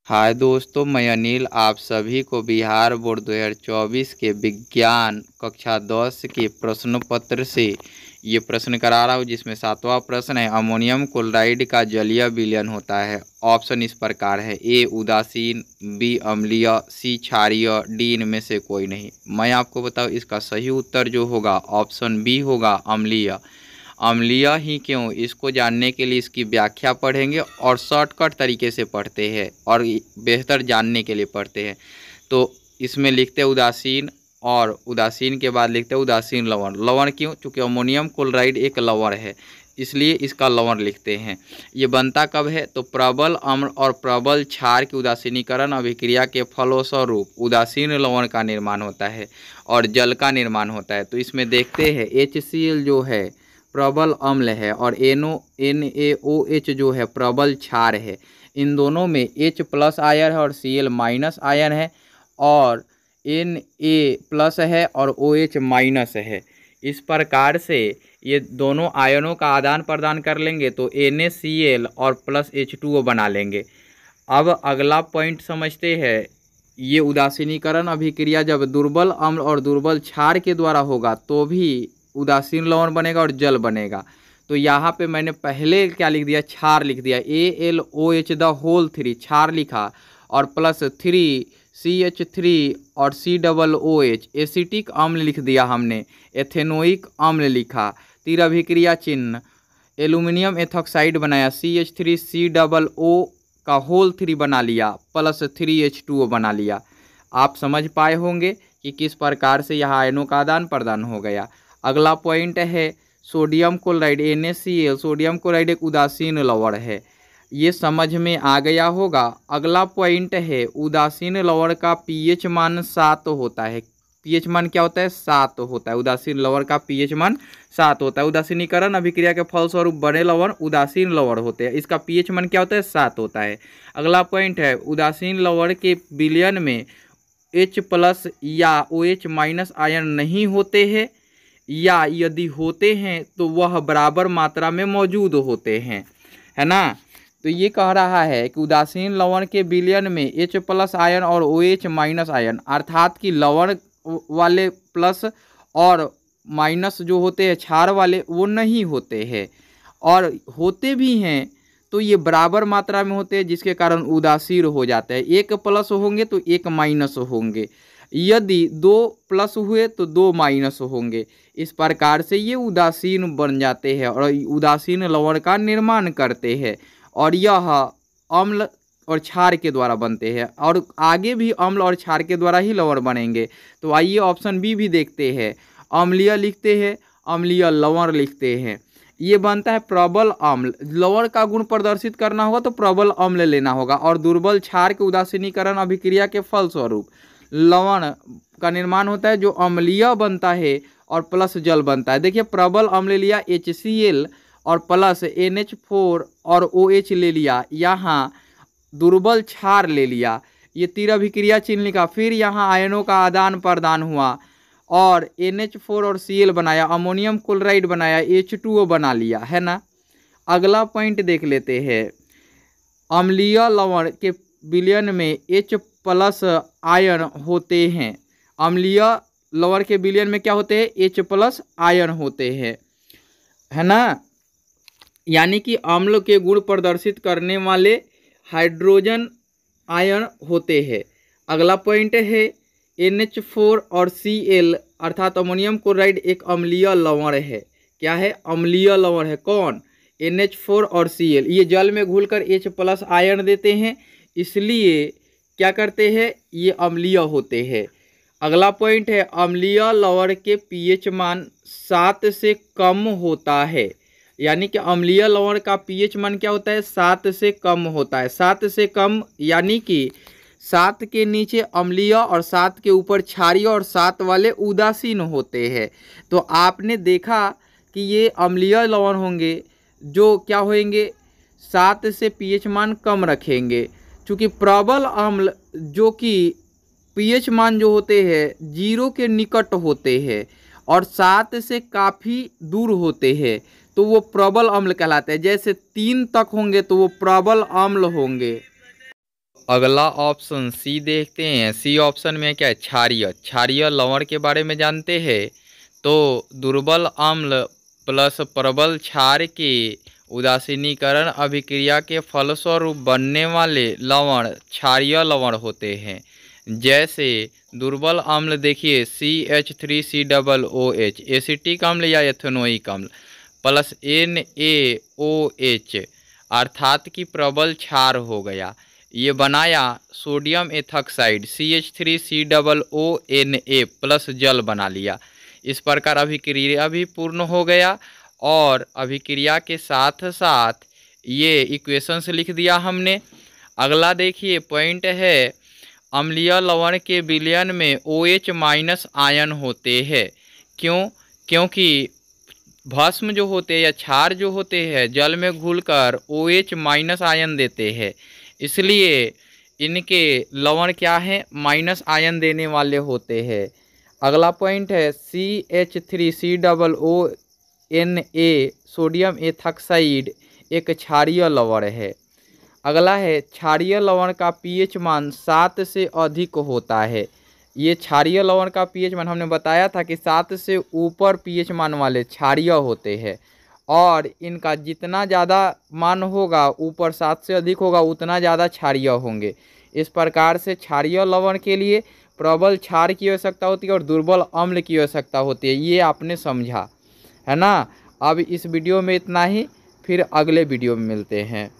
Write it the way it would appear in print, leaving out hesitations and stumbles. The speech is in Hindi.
हाय दोस्तों, मैं अनिल आप सभी को बिहार बोर्ड 2024 के विज्ञान कक्षा 10 के प्रश्न पत्र से ये प्रश्न करा रहा हूँ, जिसमें 7वां प्रश्न है अमोनियम क्लोराइड का जलीय विलयन होता है। ऑप्शन इस प्रकार है: ए उदासीन, बी अम्लीय, सी क्षारीय, डी इनमें से कोई नहीं। मैं आपको बताऊँ, इसका सही उत्तर जो होगा ऑप्शन बी होगा, अम्लीय। अम्लीय ही क्यों, इसको जानने के लिए इसकी व्याख्या पढ़ेंगे और शॉर्टकट तरीके से पढ़ते हैं और बेहतर जानने के लिए पढ़ते हैं। तो इसमें लिखते हैं उदासीन, और उदासीन के बाद लिखते हैं उदासीन लवण। लवण क्यों? चूँकि अमोनियम क्लोराइड एक लवण है, इसलिए इसका लवण लिखते हैं। ये बनता कब है? तो प्रबल अम्ल और प्रबल क्षार की उदासीनीकरण अभिक्रिया के फलस्वरूप उदासीन लवण का निर्माण होता है और जल का निर्माण होता है। तो इसमें देखते हैं HCl जो है प्रबल अम्ल है और NaOH जो है प्रबल क्षार है। इन दोनों में H+ आयन है और Cl- आयन है, और Na+ है और OH- है। इस प्रकार से ये दोनों आयनों का आदान प्रदान कर लेंगे तो NaCl और प्लस H2O बना लेंगे। अब अगला पॉइंट समझते हैं। ये उदासीनीकरण अभिक्रिया जब दुर्बल अम्ल और दुर्बल क्षार के द्वारा होगा तो भी उदासीन लवण बनेगा और जल बनेगा। तो यहाँ पे मैंने पहले क्या लिख दिया? क्षार लिख दिया, AlOH क्षार लिखा, और +3CH3 और COOH एसिटिक अम्ल लिख दिया हमने, एथेनोइक अम्ल लिखा, तीर अभिक्रिया चिन्ह, एल्यूमिनियम एथॉक्साइड बनाया, CH3COO का होल 3 बना लिया, +3H2O बना लिया। आप समझ पाए होंगे कि किस प्रकार से यहाँ आयनों का आदान प्रदान हो गया। अगला पॉइंट है sodium chloride, NaCl। Sodium chloride एक उदासीन लवण है, ये समझ में आ गया होगा। अगला पॉइंट है उदासीन लवण का pH मान 7 होता है। pH मान क्या होता है? 7 होता है। उदासीन लवण का pH मान 7 होता है। उदासीनीकरण अभिक्रिया के फलस्वरूप बने लवण उदासीन लवण होते हैं। इसका pH मान क्या होता है? 7 होता है। अगला पॉइंट है उदासीन लवण के विलयन में H+ या OH- आयन नहीं होते हैं, या यदि होते हैं तो वह बराबर मात्रा में मौजूद होते हैं, है ना। तो ये कह रहा है कि उदासीन लवण के विलयन में H+ आयन और OH- आयन, अर्थात कि लवण वाले प्लस और माइनस जो होते हैं क्षार वाले, वो नहीं होते हैं, और होते भी हैं तो ये बराबर मात्रा में होते हैं, जिसके कारण उदासीन हो जाते हैं। एक प्लस होंगे तो एक माइनस होंगे, यदि 2+ हुए तो 2- होंगे। इस प्रकार से ये उदासीन बन जाते हैं और उदासीन लवण का निर्माण करते हैं, और यह अम्ल और क्षार के द्वारा बनते हैं, और आगे भी अम्ल और क्षार के द्वारा ही लवण बनेंगे। तो आइए ऑप्शन बी भी देखते हैं। अम्लीय लिखते हैं, अम्लीय लवण लिखते हैं। ये बनता है प्रबल अम्ल। लवण का गुण प्रदर्शित करना होगा तो प्रबल अम्ल लेना होगा, और दुर्बल क्षार के उदासीनीकरण अभिक्रिया के फलस्वरूप लवण का निर्माण होता है, जो अम्लीय बनता है और प्लस जल बनता है। देखिए, प्रबल अम्ल लिया HCl और प्लस NH4 और OH ले लिया, यहाँ दुर्बल क्षार ले लिया, ये तीर अभिक्रिया चिन्ह लिखा, फिर यहाँ आयनों का आदान प्रदान हुआ और NH4 और Cl बनाया, अमोनियम क्लोराइड बनाया, H2O बना लिया, है ना। अगला पॉइंट देख लेते हैं। अम्लीय लवण के विलयन में H+ आयन होते हैं। अम्लीय लवण के विलयन में क्या होते हैं? H+ आयन होते हैं, है ना। यानी कि अम्ल के गुण प्रदर्शित करने वाले हाइड्रोजन आयन होते हैं। अगला पॉइंट है NH4 और Cl, अर्थात अमोनियम क्लोराइड एक अम्लीय लवण है। क्या है? अम्लीय लवण है। कौन? NH4 और Cl। ये जल में घुलकर H+ आयन देते हैं, इसलिए क्या करते हैं? ये अम्लीय होते हैं। अगला पॉइंट है अम्लीय लवण के pH मान 7 से कम होता है। यानी कि अम्लीय लवण का pH मान क्या होता है? 7 से कम होता है। 7 से कम यानी कि 7 के नीचे अम्लीय और 7 के ऊपर क्षारीय और 7 वाले उदासीन होते हैं। तो आपने देखा कि ये अम्लीय लवण होंगे जो क्या होंगे? 7 से pH मान कम रखेंगे। चूँकि प्रबल अम्ल जो कि pH मान जो होते हैं 0 के निकट होते हैं और 7 से काफ़ी दूर होते हैं, तो वो प्रबल अम्ल कहलाते हैं। जैसे 3 तक होंगे तो वो प्रबल अम्ल होंगे। अगला ऑप्शन सी देखते हैं। सी ऑप्शन में क्या है, क्षारीय। क्षारीय लवण के बारे में जानते हैं तो दुर्बल अम्ल प्लस प्रबल क्षार के उदासीनीकरण अभिक्रिया के फलस्वरूप बनने वाले लवण क्षारीय लवण होते हैं। जैसे दुर्बल अम्ल देखिए CH3COOH एसिटिक अम्ल या एथेनोइक अम्ल प्लस NaOH अर्थात कि प्रबल क्षार हो गया, ये बनाया सोडियम एथॉक्साइड CH3COONA प्लस जल बना लिया। इस प्रकार अभिक्रिया भी पूर्ण हो गया और अभिक्रिया के साथ साथ ये इक्वेशंस लिख दिया हमने। अगला देखिए पॉइंट है, अम्लीय लवण के विलयन में OH माइनस आयन होते हैं। क्यों? क्योंकि भस्म जो होते हैं या क्षार जो होते हैं जल में घुलकर OH माइनस आयन देते हैं, इसलिए इनके लवण क्या है, माइनस आयन देने वाले होते हैं। अगला पॉइंट है CH3COONA सोडियम एथॉक्साइड एक क्षारीय लवण है। अगला है क्षारीय लवण का pH मान 7 से अधिक होता है। ये क्षारीय लवण का pH मान हमने बताया था कि 7 से ऊपर pH मान वाले क्षारीय होते हैं और इनका जितना ज़्यादा मान होगा ऊपर 7 से अधिक होगा उतना ज़्यादा क्षारीय होंगे। इस प्रकार से क्षारीय लवण के लिए प्रबल क्षार की आवश्यकता होती है और दुर्बल अम्ल की आवश्यकता होती है। ये आपने समझा है ना। अब इस वीडियो में इतना ही, फिर अगले वीडियो में मिलते हैं।